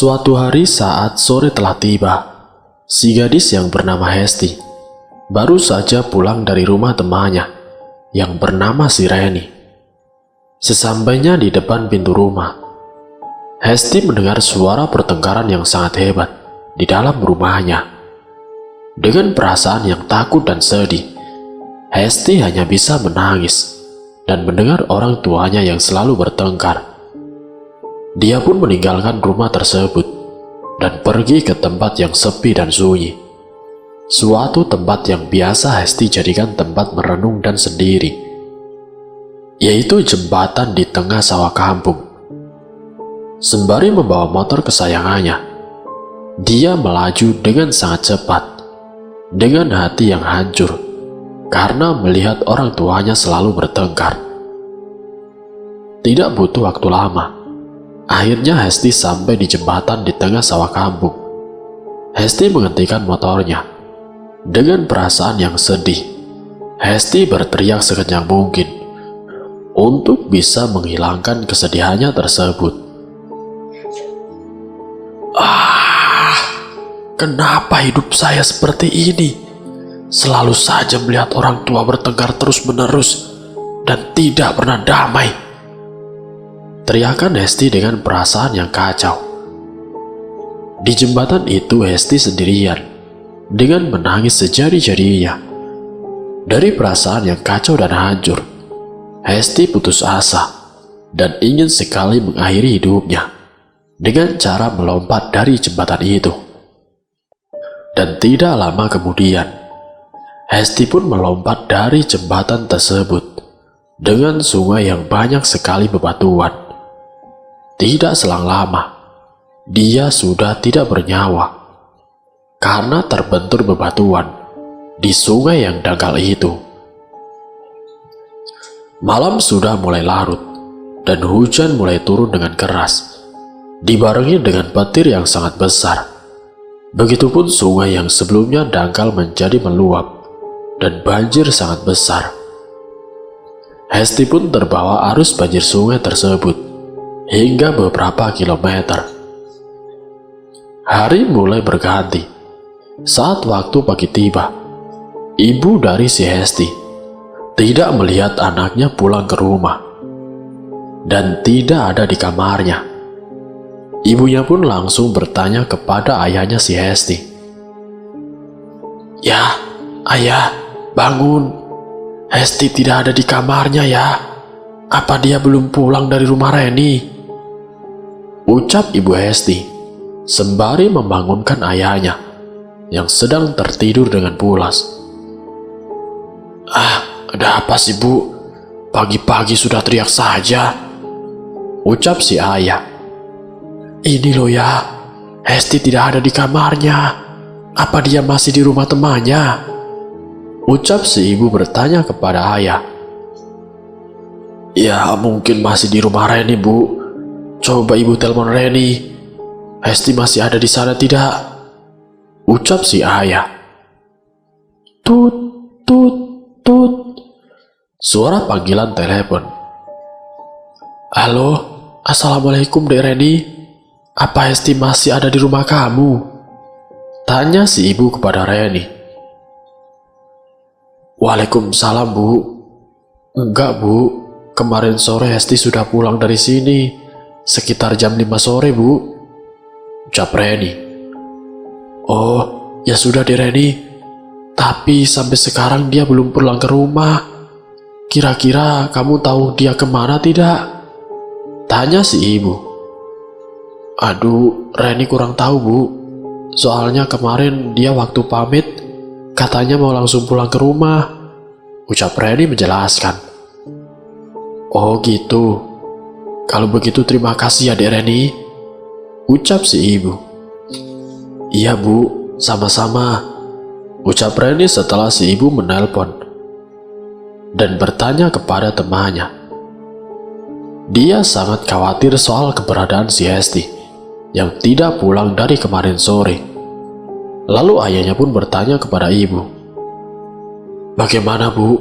Suatu hari saat sore telah tiba, si gadis yang bernama Hesti baru saja pulang dari rumah temannya yang bernama si Reni. Sesampainya di depan pintu rumah, Hesti mendengar suara pertengkaran yang sangat hebat di dalam rumahnya. Dengan perasaan yang takut dan sedih, Hesti hanya bisa menangis dan mendengar orang tuanya yang selalu bertengkar. Dia pun meninggalkan rumah tersebut dan pergi ke tempat yang sepi dan sunyi. Suatu tempat yang biasa Hesti jadikan tempat merenung dan sendiri, yaitu jembatan di tengah sawah kampung. Sembari membawa motor kesayangannya, dia melaju dengan sangat cepat, dengan hati yang hancur karena melihat orang tuanya selalu bertengkar. Tidak butuh waktu lama, akhirnya Hesti sampai di jembatan di tengah sawah kampung. Hesti menghentikan motornya. Dengan perasaan yang sedih, Hesti berteriak sekencang mungkin untuk bisa menghilangkan kesedihannya tersebut. Kenapa hidup saya seperti ini? Selalu saja melihat orang tua bertengkar terus-menerus dan tidak pernah damai. Teriakan Hesti dengan perasaan yang kacau. Di jembatan itu Hesti sendirian, dengan menangis sejadi-jadinya. Dari perasaan yang kacau dan hancur, Hesti putus asa dan ingin sekali mengakhiri hidupnya dengan cara melompat dari jembatan itu. Dan tidak lama kemudian, Hesti pun melompat dari jembatan tersebut dengan sungai yang banyak sekali bebatuan. Tidak selang lama, dia sudah tidak bernyawa karena terbentur bebatuan di sungai yang dangkal itu. Malam sudah mulai larut dan hujan mulai turun dengan keras, dibarengi dengan petir yang sangat besar. Begitupun sungai yang sebelumnya dangkal menjadi meluap dan banjir sangat besar. Hesti pun terbawa arus banjir sungai tersebut hingga beberapa kilometer. Hari mulai berganti. Saat waktu pagi tiba, ibu dari si Hesti tidak melihat anaknya pulang ke rumah dan tidak ada di kamarnya. Ibunya pun langsung bertanya kepada ayahnya si Hesti. "Ya, ayah, bangun. Hesti tidak ada di kamarnya ya. Apa dia belum pulang dari rumah Reni?" Ucap ibu Hesti sembari membangunkan ayahnya yang sedang tertidur dengan pulas. Ada apa sih bu? Pagi-pagi sudah teriak saja," ucap si ayah. "Ini loh ya, Hesti tidak ada di kamarnya. Apa dia masih di rumah temannya?" ucap si ibu bertanya kepada ayah. "Ya mungkin masih di rumah Reni bu. Coba ibu telepon Reni. Hesti masih ada di sana tidak?" ucap si ayah. Tut, tut, tut. Suara panggilan telepon. "Halo, assalamualaikum Dek Reni. Apa Hesti masih ada di rumah kamu?" tanya si ibu kepada Reni. "Waalaikumsalam bu. Enggak bu, kemarin sore Hesti sudah pulang dari sini, sekitar jam 5 sore bu," ucap Reni. "Oh, ya sudah deh Reni. Tapi sampai sekarang dia belum pulang ke rumah. Kira-kira kamu tahu dia kemana tidak?" tanya si ibu. "Aduh, Reni kurang tahu bu. Soalnya kemarin dia waktu pamit, katanya mau langsung pulang ke rumah," ucap Reni menjelaskan. "Oh gitu. Kalau begitu terima kasih ya Dek Reni," ucap si ibu. "Iya bu, sama-sama," ucap Reni setelah si ibu menelpon dan bertanya kepada temannya. Dia sangat khawatir soal keberadaan si Hesti yang tidak pulang dari kemarin sore. Lalu ayahnya pun bertanya kepada ibu. "Bagaimana bu?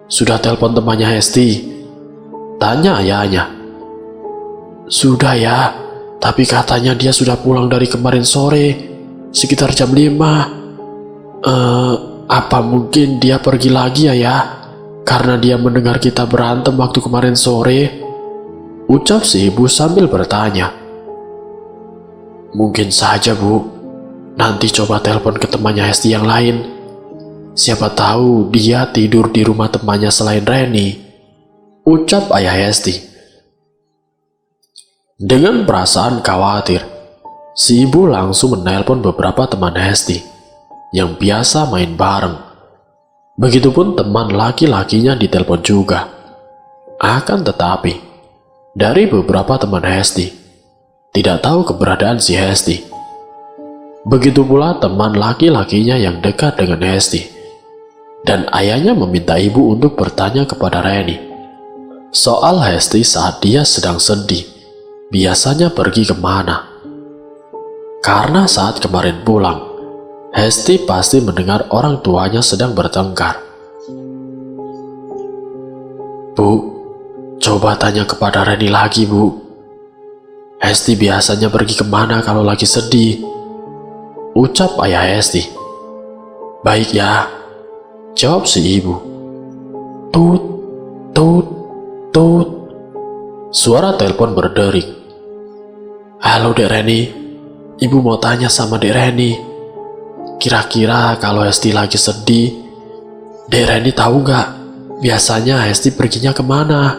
Sudah telepon temannya Hesti?" tanya ayahnya. "Sudah ya, Tapi katanya dia sudah pulang dari kemarin sore, sekitar jam 5. Apa mungkin dia pergi lagi ya? Karena dia mendengar kita berantem waktu kemarin sore, ucap si ibu sambil bertanya. Mungkin saja, Bu. Nanti coba telepon ke temannya Hesti yang lain. Siapa tahu dia tidur di rumah temannya selain Reni, ucap ayah Hesti. Dengan perasaan khawatir, si ibu langsung menelpon beberapa teman Hesti yang biasa main bareng. Begitupun teman laki-lakinya ditelepon juga. Akan tetapi, dari beberapa teman Hesti tidak tahu keberadaan si Hesti. Begitu pula teman laki-lakinya yang dekat dengan Hesti. Dan ayahnya meminta ibu untuk bertanya kepada Reni soal Hesti saat dia sedang sedih. Biasanya pergi kemana? Karena saat kemarin pulang, Hesti pasti mendengar orang tuanya sedang bertengkar. Bu, coba tanya kepada Reni lagi, Bu. Hesti biasanya pergi kemana kalau lagi sedih? Ucap ayah Hesti. Baik ya, jawab si ibu. Tut, tut, tut. Suara telepon berdering. Halo Dek Reni, ibu mau tanya sama Dek Reni. Kira-kira kalau Hesti lagi sedih, Dek Reni tahu nggak biasanya Hesti perginya kemana?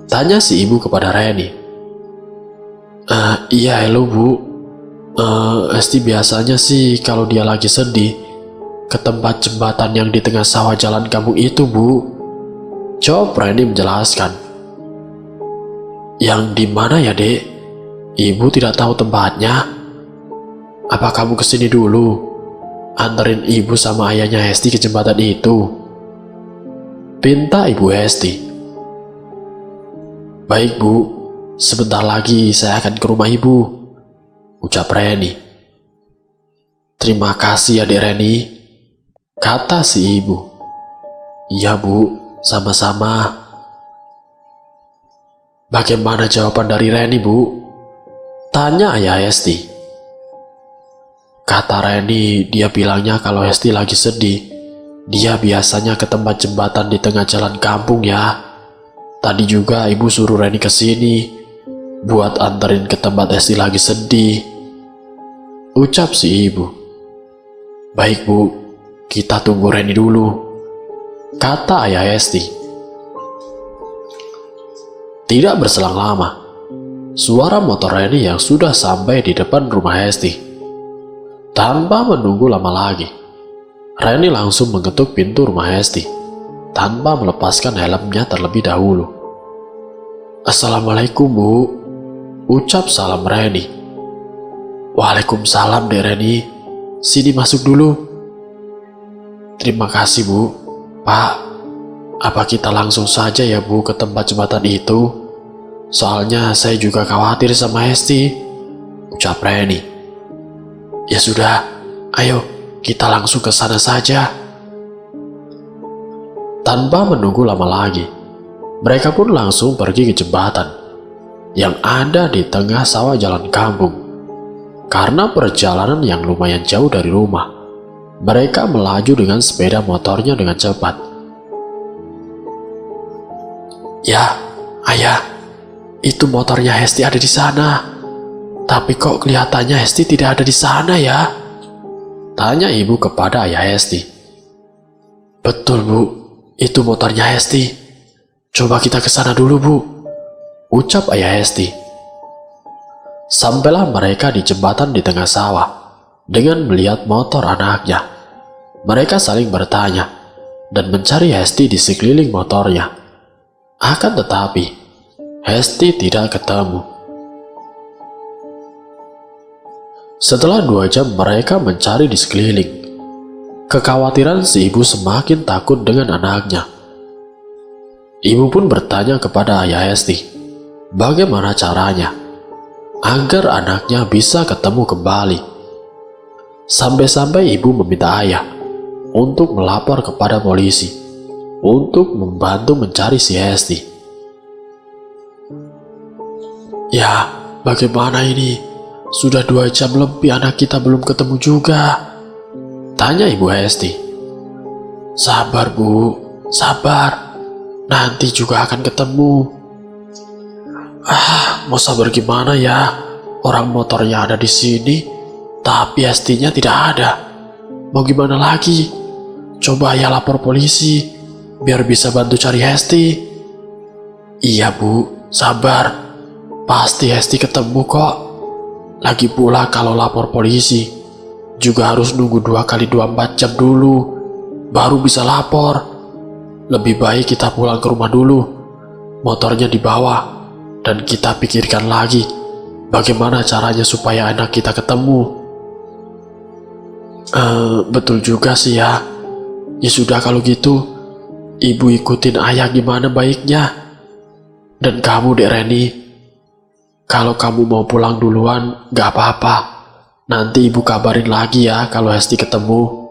Tanya si ibu kepada Reni. Iya halo Bu. Hesti biasanya sih kalau dia lagi sedih ke tempat jembatan yang di tengah sawah jalan kampung itu, Bu. Jawab Reni menjelaskan. Yang di mana ya, Dek? Ibu tidak tahu tempatnya. Apa kamu kesini dulu? Anterin ibu sama ayahnya Hesti ke jembatan itu, pinta ibu Hesti. Baik Bu, sebentar lagi saya akan ke rumah ibu, ucap Reni. Terima kasih ya Dek Reni, kata si ibu. Iya Bu, sama-sama. Bagaimana jawaban dari Reni, Bu? Tanya ayah Hesti. Kata Reni, dia bilangnya kalau Hesti lagi sedih, dia biasanya ke tempat jembatan di tengah jalan kampung ya. Tadi juga ibu suruh Reni ke sini buat anterin ke tempat Hesti lagi sedih, ucap si ibu. Baik Bu, kita tunggu Reni dulu, kata ayah Hesti. Tidak berselang lama, suara motor Reni yang sudah sampai di depan rumah Hesti. Tanpa menunggu lama lagi, Reni langsung mengetuk pintu rumah Hesti tanpa melepaskan helmnya terlebih dahulu. Assalamualaikum Bu, ucap salam Reni. Waalaikumsalam Dek Reni, sini masuk dulu. Terima kasih Bu. Pak, apa kita langsung saja ya Bu ke tempat jembatan itu? Soalnya saya juga khawatir sama Hesti, ucap Reni. Ya sudah, ayo kita langsung ke sana saja. Tanpa menunggu lama lagi, mereka pun langsung pergi ke jembatan yang ada di tengah sawah jalan kampung. Karena perjalanan yang lumayan jauh dari rumah, mereka melaju dengan sepeda motornya dengan cepat. Ya, ayah, itu motornya Hesti ada di sana. Tapi kok kelihatannya Hesti tidak ada di sana ya? Tanya ibu kepada ayah Hesti. Betul Bu, itu motornya Hesti. Coba kita ke sana dulu Bu, ucap ayah Hesti. Sampailah mereka di jembatan di tengah sawah dengan melihat motor anaknya. Mereka saling bertanya dan mencari Hesti di sekeliling motornya. Akan tetapi, Hesti tidak ketemu. Setelah 2 jam mereka mencari di sekeliling, kekhawatiran si ibu semakin takut dengan anaknya. Ibu pun bertanya kepada ayah Hesti, bagaimana caranya agar anaknya bisa ketemu kembali. Sampai-sampai ibu meminta ayah untuk melapor kepada polisi untuk membantu mencari si Hesti. Ya, bagaimana ini? Sudah 2 jam lebih anak kita belum ketemu juga. Tanya Ibu Hesti. Sabar Bu, sabar. Nanti juga akan ketemu. Mau sabar gimana ya? Orang motornya ada di sini, tapi Hestinya tidak ada. Mau gimana lagi? Coba ya lapor polisi, biar bisa bantu cari Hesti. Iya Bu, sabar. Pasti Hesti ketemu kok. Lagi pula kalau lapor polisi, juga harus nunggu 2 kali 24 jam dulu, baru bisa lapor. Lebih baik kita pulang ke rumah dulu, motornya dibawa, dan kita pikirkan lagi bagaimana caranya supaya anak kita ketemu. Betul juga sih ya. Ya sudah kalau gitu, Ibu ikutin ayah gimana baiknya. Dan kamu Dek Reni, kalau kamu mau pulang duluan, gak apa-apa. Nanti Ibu kabarin lagi ya kalau Hesti ketemu.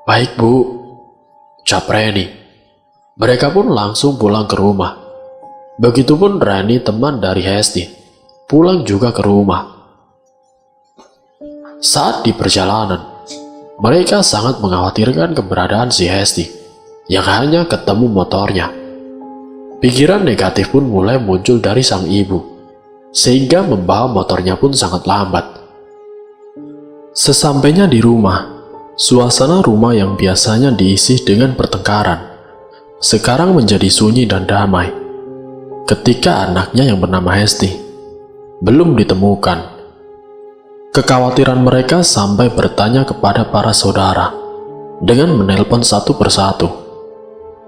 Baik Bu, ucap Reni. Mereka pun langsung pulang ke rumah. Begitupun Reni, teman dari Hesti, pulang juga ke rumah. Saat di perjalanan, mereka sangat mengkhawatirkan keberadaan si Hesti yang hanya ketemu motornya. Pikiran negatif pun mulai muncul dari sang ibu, sehingga membawa motornya pun sangat lambat. Sesampainya di rumah, suasana rumah yang biasanya diisi dengan pertengkaran sekarang menjadi sunyi dan damai. Ketika anaknya yang bernama Hesti belum ditemukan, kekhawatiran mereka sampai bertanya kepada para saudara dengan menelpon satu persatu.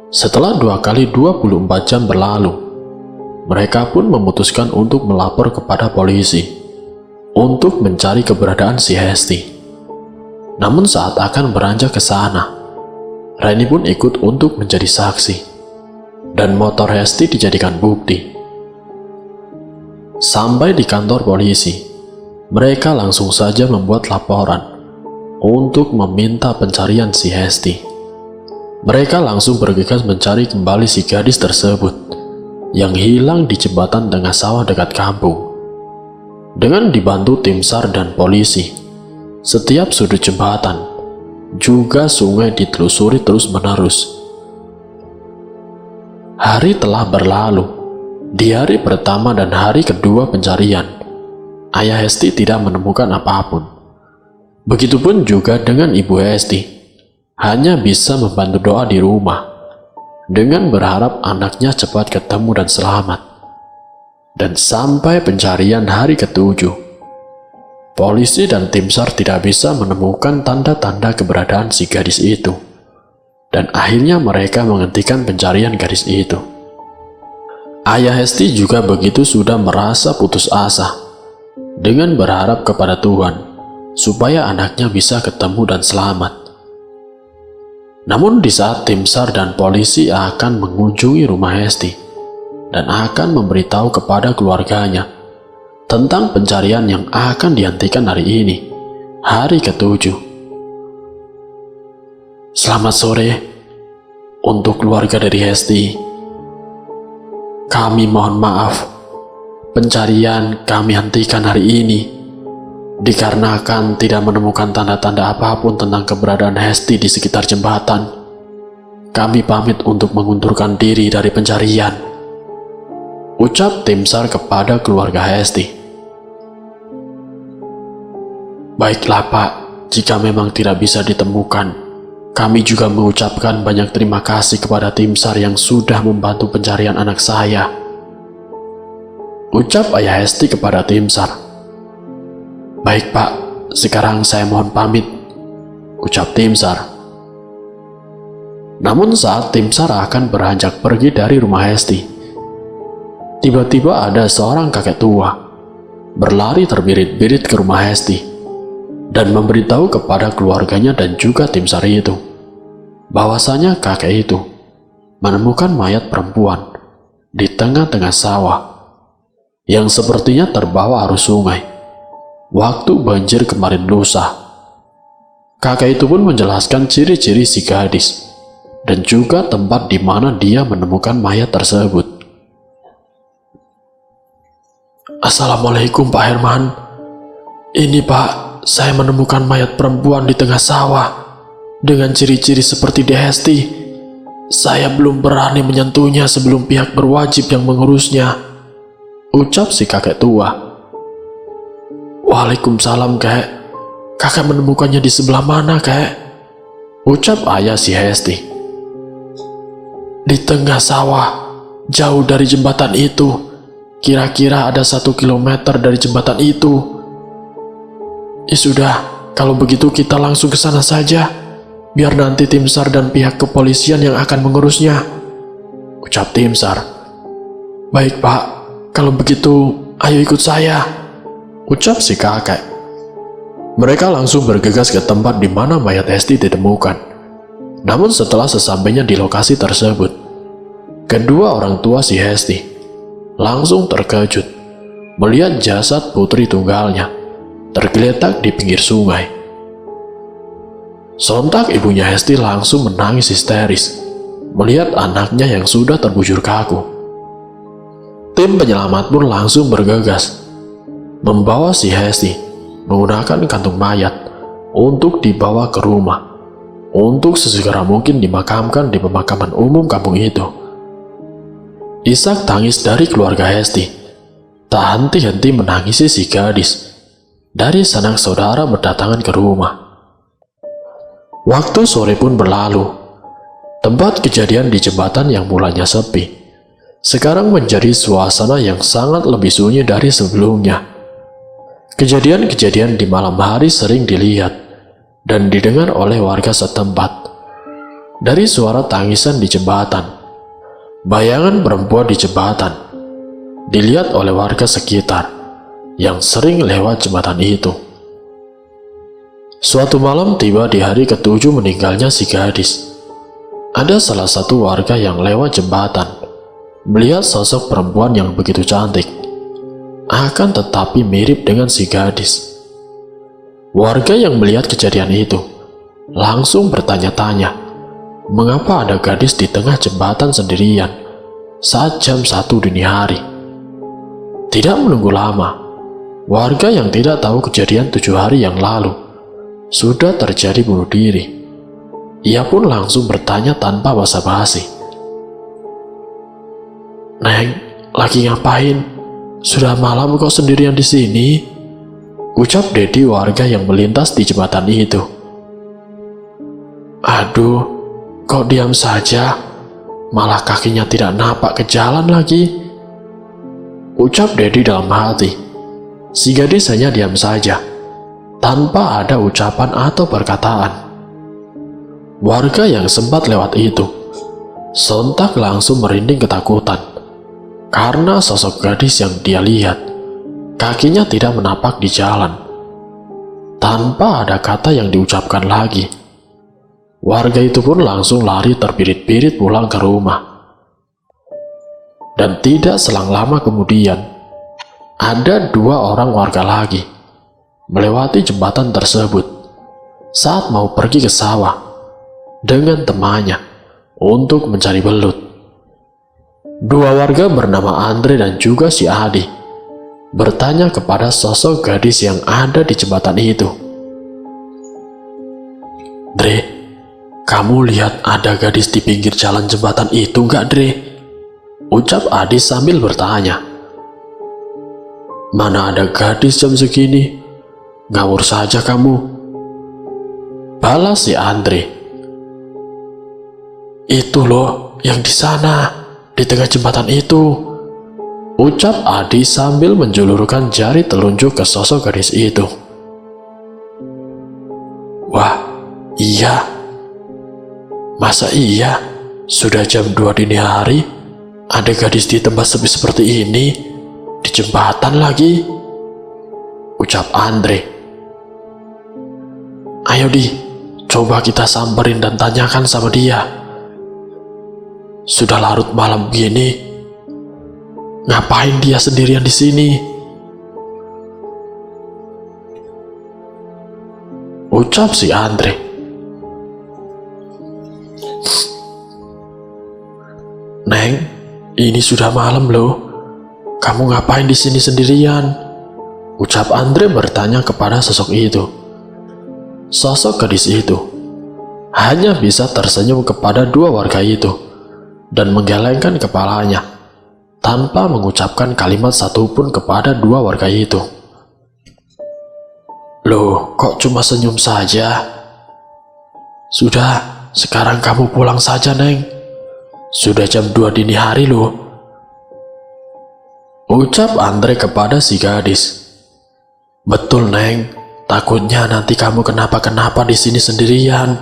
Setelah 2 kali 24 jam berlalu, mereka pun memutuskan untuk melapor kepada polisi untuk mencari keberadaan si Hesti. Namun saat akan beranjak ke sana, Reni pun ikut untuk menjadi saksi, dan motor Hesti dijadikan bukti. Sampai di kantor polisi, mereka langsung saja membuat laporan untuk meminta pencarian si Hesti. Mereka langsung bergegas mencari kembali si gadis tersebut yang hilang di jembatan tengah sawah dekat kampung. Dengan dibantu tim SAR dan polisi, setiap sudut jembatan juga sungai ditelusuri terus-menerus. Hari telah berlalu. Di hari pertama dan hari kedua pencarian, ayah Hesti tidak menemukan apapun. Begitupun juga dengan Ibu Hesti, hanya bisa membantu doa di rumah dengan berharap anaknya cepat ketemu dan selamat. Dan sampai pencarian hari ke-7, polisi dan tim SAR tidak bisa menemukan tanda-tanda keberadaan si gadis itu. Dan akhirnya mereka menghentikan pencarian gadis itu. Ayah Hesti juga begitu sudah merasa putus asa dengan berharap kepada Tuhan supaya anaknya bisa ketemu dan selamat. Namun di saat tim SAR dan polisi akan mengunjungi rumah Hesti dan akan memberitahu kepada keluarganya tentang pencarian yang akan dihentikan hari ini, hari ke-7. Selamat sore untuk keluarga dari Hesti. Kami mohon maaf, pencarian kami hentikan hari ini dikarenakan tidak menemukan tanda-tanda apapun tentang keberadaan Hesti di sekitar jembatan. Kami pamit untuk mengundurkan diri dari pencarian, ucap tim SAR kepada keluarga Hesti. Baiklah Pak, jika memang tidak bisa ditemukan, kami juga mengucapkan banyak terima kasih kepada tim SAR yang sudah membantu pencarian anak saya, ucap ayah Hesti kepada tim SAR. Baik Pak, sekarang saya mohon pamit, ucap tim SAR. Namun saat tim SAR akan beranjak pergi dari rumah Hesti, tiba-tiba ada seorang kakek tua berlari terbirit-birit ke rumah Hesti dan memberitahu kepada keluarganya dan juga tim SAR itu bahwasanya kakek itu menemukan mayat perempuan di tengah-tengah sawah yang sepertinya terbawa arus sungai waktu banjir kemarin lusa. Kakek itu pun menjelaskan ciri-ciri si gadis dan juga tempat di mana dia menemukan mayat tersebut. Assalamualaikum Pak Herman. Ini Pak, saya menemukan mayat perempuan di tengah sawah dengan ciri-ciri seperti di Hesti. Saya belum berani menyentuhnya sebelum pihak berwajib yang mengurusnya, ucap si kakek tua. Waalaikumsalam kek. Kakak menemukannya di sebelah mana kek? Ucap ayah si Hesti. Di tengah sawah, jauh dari jembatan itu. Kira-kira ada 1 kilometer dari jembatan itu. Ya sudah, kalau begitu kita langsung ke sana saja. Biar nanti tim SAR dan pihak kepolisian yang akan mengurusnya, ucap tim SAR. Baik Pak, kalau begitu ayo ikut saya, ucap si kakek. Mereka langsung bergegas ke tempat di mana mayat Hesti ditemukan. Namun setelah sesampainya di lokasi tersebut, kedua orang tua si Hesti langsung terkejut melihat jasad putri tunggalnya tergeletak di pinggir sungai. Sontak ibunya Hesti langsung menangis histeris melihat anaknya yang sudah terbujur kaku. Tim penyelamat pun langsung bergegas membawa si Hesti menggunakan kantung mayat untuk dibawa ke rumah untuk sesegera mungkin dimakamkan di pemakaman umum kampung itu. Isak tangis dari keluarga Hesti tak henti-henti menangisi si gadis dari sanak saudara berdatangan ke rumah. Waktu sore pun berlalu. Tempat kejadian di jembatan yang mulanya sepi sekarang menjadi suasana yang sangat lebih sunyi dari sebelumnya. Kejadian-kejadian di malam hari sering dilihat dan didengar oleh warga setempat. Dari suara tangisan di jembatan, bayangan perempuan di jembatan dilihat oleh warga sekitar yang sering lewat jembatan itu. Suatu malam tiba di hari ke-7 meninggalnya si gadis. Ada salah satu warga yang lewat jembatan melihat sosok perempuan yang begitu cantik, akan tetapi mirip dengan si gadis. Warga yang melihat kejadian itu langsung bertanya-tanya, mengapa ada gadis di tengah jembatan sendirian saat jam 1 dini hari. Tidak menunggu lama, warga yang tidak tahu kejadian 7 hari yang lalu sudah terjadi bunuh diri. Ia pun langsung bertanya tanpa basa-basi. Neng, lagi ngapain? Sudah malam kok sendirian di sini? Ucap Dedi warga yang melintas di jembatan itu. Aduh, kok diam saja? Malah kakinya tidak napak ke jalan lagi. Ucap Dedi dalam hati. Si gadis hanya diam saja tanpa ada ucapan atau perkataan. Warga yang sempat lewat itu sontak langsung merinding ketakutan karena sosok gadis yang dia lihat kakinya tidak menapak di jalan. Tanpa ada kata yang diucapkan lagi, warga itu pun langsung lari terbirit-birit pulang ke rumah. Dan tidak selang lama kemudian, ada 2 orang warga lagi melewati jembatan tersebut saat mau pergi ke sawah dengan temannya untuk mencari belut. 2 warga bernama Andre dan juga si Adi bertanya kepada sosok gadis yang ada di jembatan itu. Dre, kamu lihat ada gadis di pinggir jalan jembatan itu nggak, Dre? Ucap Adi sambil bertanya. Mana ada gadis jam segini? Ngawur saja kamu, balas si Andre. Itu loh yang di sana, di tengah jembatan itu, ucap Adi sambil menjulurkan jari telunjuk ke sosok gadis itu. Wah, iya. Masa iya? Sudah jam 2 dini hari, ada gadis di tempat sepi seperti ini, di jembatan lagi, ucap Andre. Ayo Di, coba kita samperin dan tanyakan sama dia. Sudah larut malam begini, ngapain dia sendirian di sini? Ucap si Andre. Neng, ini sudah malam loh. kamu ngapain di sini sendirian? Ucap Andre bertanya kepada sosok itu. Sosok gadis itu hanya bisa tersenyum kepada dua warga itu dan menggelengkan kepalanya tanpa mengucapkan kalimat satupun kepada dua warga itu. Loh, kok cuma senyum saja? Sudah, sekarang kamu pulang saja, Neng. Sudah jam 2 dini hari loh. Ucap Andre kepada si gadis. Betul, Neng. Takutnya nanti kamu kenapa-kenapa di sini sendirian.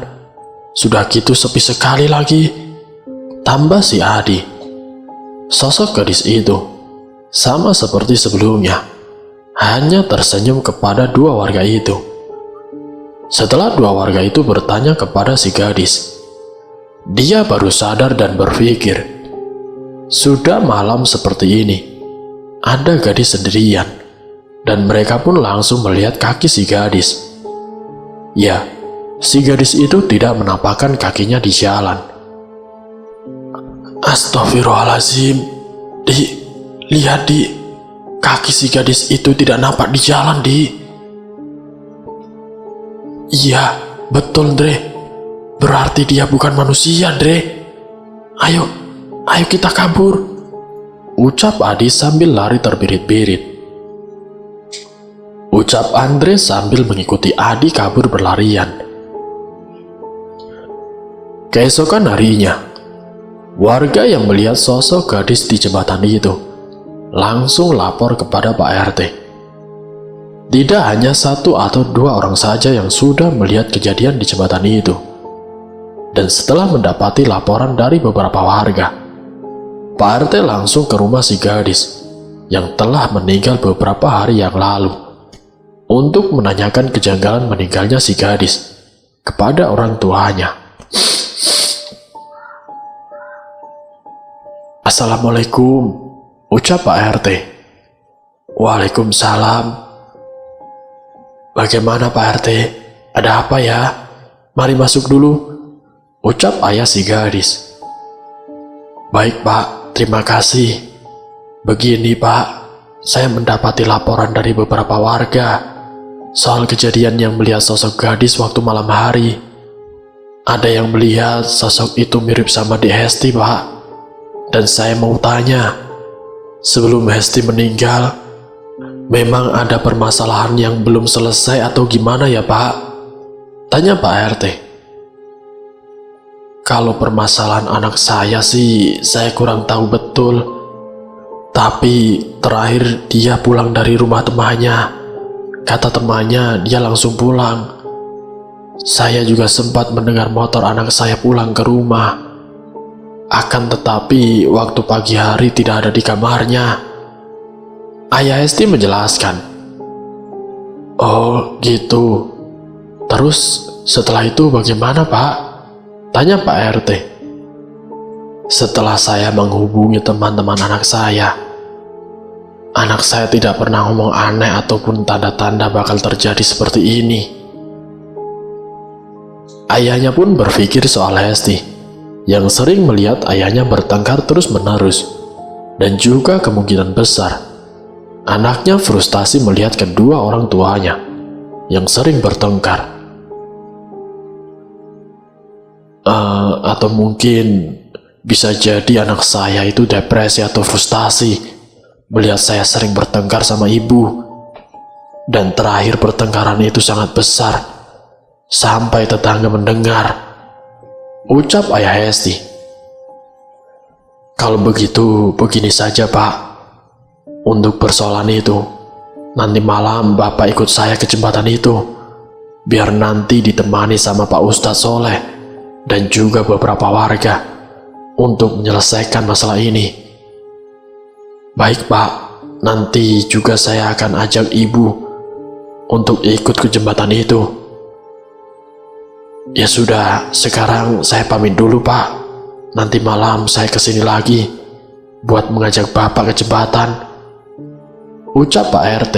Sudah gitu sepi sekali lagi. Tambah si Adi. Sosok gadis itu sama seperti sebelumnya, hanya tersenyum kepada dua warga itu. Setelah dua warga itu bertanya kepada si gadis, dia baru sadar dan berpikir, sudah malam seperti ini, ada gadis sendirian, dan mereka pun langsung melihat kaki si gadis. Ya, si gadis itu tidak menapakkan kakinya di jalan. Astagfirullahaladzim, lihat di, kaki si gadis itu tidak nampak di jalan, Di. Iya, betul, Dre. Berarti dia bukan manusia, Dre. Ayo kita kabur. Ucap Adi sambil lari terbirit-birit. Ucap Andre sambil mengikuti Adi kabur berlarian. Keesokan harinya, warga yang melihat sosok gadis di jembatan itu langsung lapor kepada Pak RT. Tidak hanya satu atau dua orang saja yang sudah melihat kejadian di jembatan itu. Dan setelah mendapati laporan dari beberapa warga, Pak RT langsung ke rumah si gadis yang telah meninggal beberapa hari yang lalu untuk menanyakan kejanggalan meninggalnya si gadis kepada orang tuanya. Assalamualaikum, ucap Pak RT. Waalaikumsalam. Bagaimana Pak RT? Ada apa ya? Mari masuk dulu, ucap ayah si gadis. Baik Pak, terima kasih. Begini Pak, saya mendapati laporan dari beberapa warga soal kejadian yang melihat sosok gadis waktu malam hari. Ada yang melihat sosok itu mirip sama Di Hesti Pak. Dan saya mau tanya, sebelum Hesti meninggal, memang ada permasalahan yang belum selesai atau gimana ya Pak? Tanya Pak RT. Kalau permasalahan anak saya sih, saya kurang tahu betul. Tapi terakhir dia pulang dari rumah temannya. Kata temannya dia langsung pulang. Saya juga sempat mendengar motor anak saya pulang ke rumah. Akan tetapi waktu pagi hari tidak ada di kamarnya. Ayah Hesti menjelaskan. Oh gitu. Terus setelah itu bagaimana Pak? Tanya Pak RT. Setelah saya menghubungi teman-teman anak saya tidak pernah ngomong aneh ataupun tanda-tanda bakal terjadi seperti ini. Ayahnya pun berpikir soal Hesti, yang sering melihat ayahnya bertengkar terus-menerus, dan juga kemungkinan besar anaknya frustasi melihat kedua orang tuanya yang sering bertengkar. Atau mungkin bisa jadi anak saya itu depresi atau frustasi melihat saya sering bertengkar sama ibu. Dan terakhir pertengkaran itu sangat besar sampai tetangga mendengar, ucap ayah Hesti. Kalau begitu, begini saja Pak. Untuk persoalan itu, nanti malam Bapak ikut saya ke jembatan itu, biar nanti ditemani sama Pak Ustadz Soleh dan juga beberapa warga untuk menyelesaikan masalah ini. Baik Pak, nanti juga saya akan ajak Ibu untuk ikut ke jembatan itu. Ya sudah, sekarang saya pamit dulu Pak. Nanti malam saya kesini lagi buat mengajak Bapak ke jembatan, ucap Pak RT.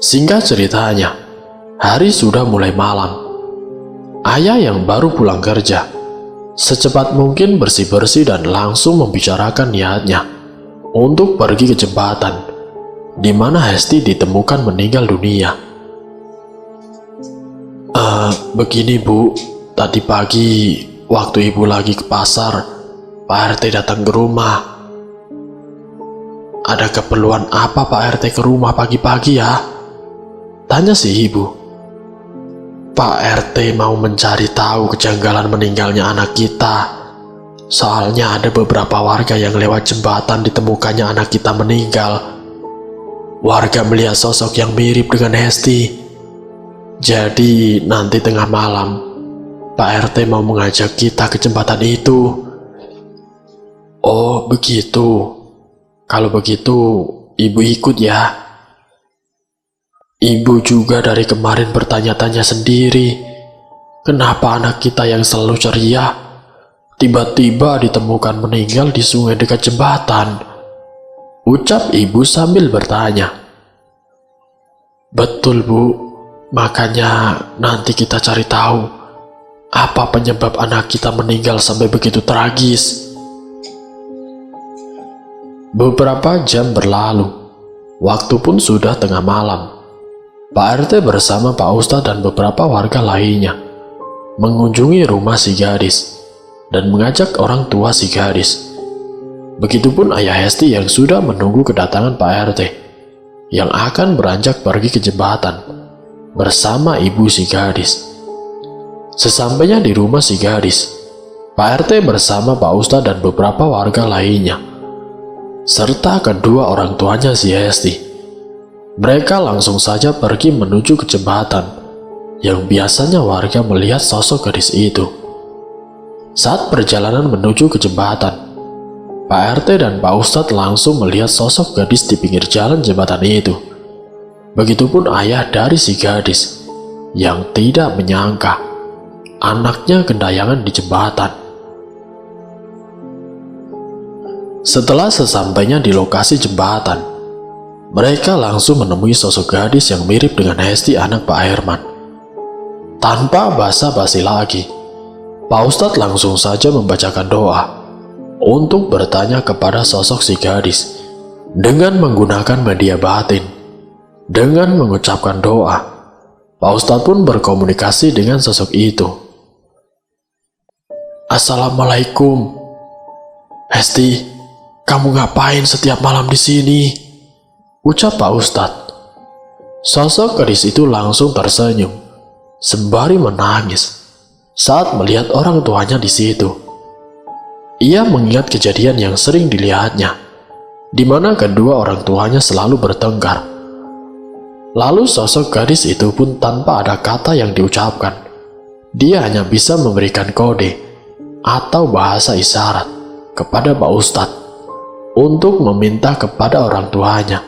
Singkat ceritanya, hari sudah mulai malam. Ayah yang baru pulang kerja Secepat mungkin bersih-bersih dan langsung membicarakan niatnya untuk pergi ke jembatan di mana Hesti ditemukan meninggal dunia. Begini Bu, tadi pagi waktu Ibu lagi ke pasar, Pak RT datang ke rumah. Ada keperluan apa Pak RT ke rumah pagi-pagi ya? Tanya si ibu. Pak RT mau mencari tahu kejanggalan meninggalnya anak kita. Soalnya ada beberapa warga yang lewat jembatan ditemukannya anak kita meninggal. Warga melihat sosok yang mirip dengan Hesti. Jadi nanti tengah malam, Pak RT mau mengajak kita ke jembatan itu. Oh begitu. Kalau begitu, Ibu ikut ya. Ibu juga dari kemarin bertanya-tanya sendiri, kenapa anak kita yang selalu ceria, tiba-tiba ditemukan meninggal di sungai dekat jembatan. Ucap ibu sambil bertanya. Betul Bu, makanya nanti kita cari tahu apa penyebab anak kita meninggal sampai begitu tragis. Beberapa jam berlalu, waktu pun sudah tengah malam. Pak RT bersama Pak Ustadz dan beberapa warga lainnya mengunjungi rumah si gadis dan mengajak orang tua si gadis. Begitupun ayah Hesti yang sudah menunggu kedatangan Pak RT yang akan beranjak pergi ke jembatan bersama ibu si gadis. Sesampainya di rumah si gadis, Pak RT bersama Pak Ustadz dan beberapa warga lainnya serta kedua orang tuanya si Hesti. Mereka langsung saja pergi menuju ke jembatan yang biasanya warga melihat sosok gadis itu. Saat perjalanan menuju ke jembatan, Pak RT dan Pak Ustadz langsung melihat sosok gadis di pinggir jalan jembatan itu. Begitupun ayah dari si gadis yang tidak menyangka anaknya gentayangan di jembatan. Setelah sesampainya di lokasi jembatan, mereka langsung menemui sosok gadis yang mirip dengan Hesti anak Pak Herman. Tanpa basa-basi lagi, Pak Ustadz langsung saja membacakan doa untuk bertanya kepada sosok si gadis dengan menggunakan media batin. Dengan mengucapkan doa, Pak Ustadz pun berkomunikasi dengan sosok itu. Assalamualaikum. Hesti, kamu ngapain setiap malam di sini? Ucap Pak Ustadz. Sosok gadis itu langsung tersenyum sembari menangis saat melihat orang tuanya di situ. Ia mengingat kejadian yang sering dilihatnya, di mana kedua orang tuanya selalu bertengkar. Lalu sosok gadis itu pun tanpa ada kata yang diucapkan, dia hanya bisa memberikan kode atau bahasa isyarat kepada Pak Ustadz untuk meminta kepada orang tuanya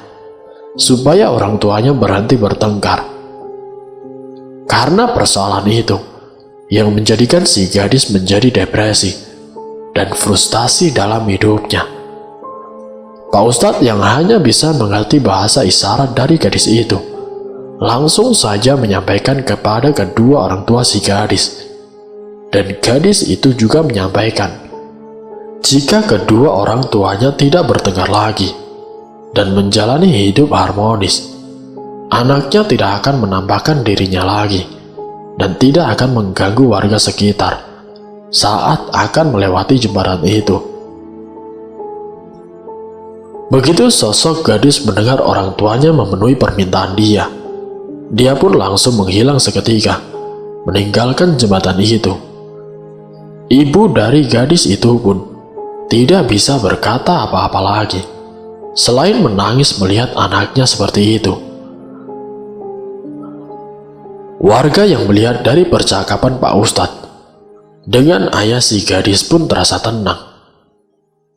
supaya orang tuanya berhenti bertengkar. Karena persoalan itu yang menjadikan si gadis menjadi depresi dan frustasi dalam hidupnya. Pak Ustadz yang hanya bisa mengerti bahasa isyarat dari gadis itu langsung saja menyampaikan kepada kedua orang tua si gadis, dan gadis itu juga menyampaikan jika kedua orang tuanya tidak bertengkar lagi dan menjalani hidup harmonis, anaknya tidak akan menampakkan dirinya lagi dan tidak akan mengganggu warga sekitar saat akan melewati jembatan itu. Begitu sosok gadis mendengar orang tuanya memenuhi permintaan dia pun langsung menghilang seketika, meninggalkan jembatan itu. Ibu dari gadis itu pun tidak bisa berkata apa-apa lagi, selain menangis melihat anaknya seperti itu. Warga yang melihat dari percakapan Pak Ustadz dengan ayah si gadis pun terasa tenang,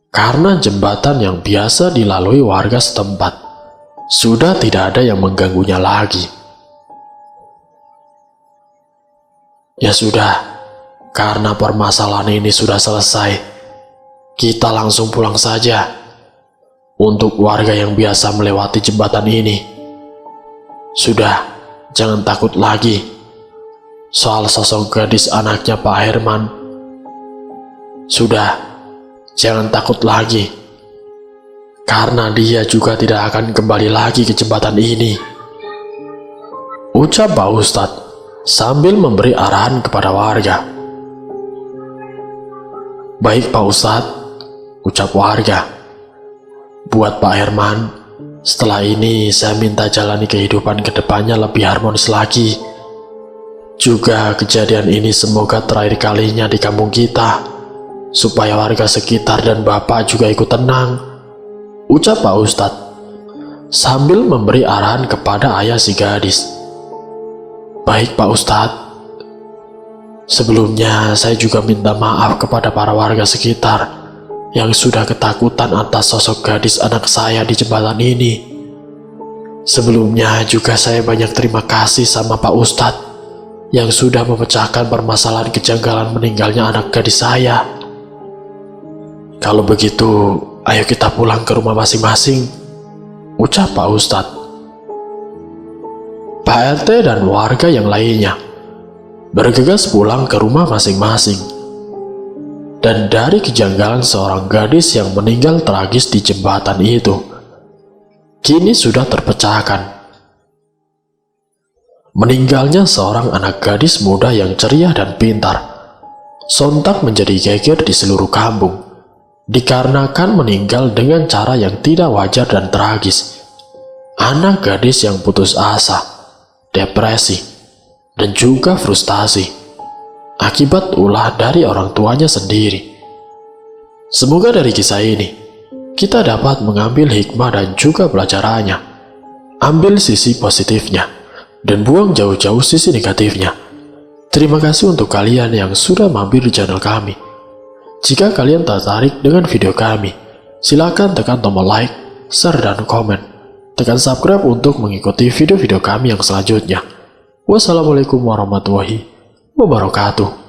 karena jembatan yang biasa dilalui warga setempat sudah tidak ada yang mengganggunya lagi. Ya sudah, karena permasalahan ini sudah selesai, kita langsung pulang saja. Untuk warga yang biasa melewati jembatan ini, sudah, jangan takut lagi soal sosok gadis anaknya Pak Herman. Sudah, jangan takut lagi. Karena dia juga tidak akan kembali lagi ke jembatan ini, ucap Pak Ustadz sambil memberi arahan kepada warga. Baik Pak Ustadz, ucap warga. Buat Pak Herman, setelah ini saya minta jalani kehidupan kedepannya lebih harmonis lagi. Juga kejadian ini semoga terakhir kalinya di kampung kita, supaya warga sekitar dan Bapak juga ikut tenang, ucap Pak Ustadz sambil memberi arahan kepada ayah si gadis. Baik Pak Ustadz, sebelumnya saya juga minta maaf kepada para warga sekitar yang sudah ketakutan atas sosok gadis anak saya di jembatan ini. Sebelumnya juga saya banyak terima kasih sama Pak Ustadz yang sudah memecahkan permasalahan kejanggalan meninggalnya anak gadis saya. Kalau begitu, ayo kita pulang ke rumah masing-masing, ucap Pak Ustadz. Pak RT dan warga yang lainnya bergegas pulang ke rumah masing-masing. Dan dari kejanggalan seorang gadis yang meninggal tragis di jembatan itu, kini sudah terpecahkan. Meninggalnya seorang anak gadis muda yang ceria dan pintar sontak menjadi geger di seluruh kampung, dikarenakan meninggal dengan cara yang tidak wajar dan tragis. Anak gadis yang putus asa, depresi, dan juga frustasi akibat ulah dari orang tuanya sendiri. Semoga dari kisah ini kita dapat mengambil hikmah dan juga pelajarannya. Ambil sisi positifnya dan buang jauh-jauh sisi negatifnya. Terima kasih untuk kalian yang sudah mampir di channel kami. Jika kalian tertarik dengan video kami, silakan tekan tombol like, share, dan komen. Tekan subscribe untuk mengikuti video-video kami yang selanjutnya. Wassalamualaikum warahmatullahi wabarakatuh.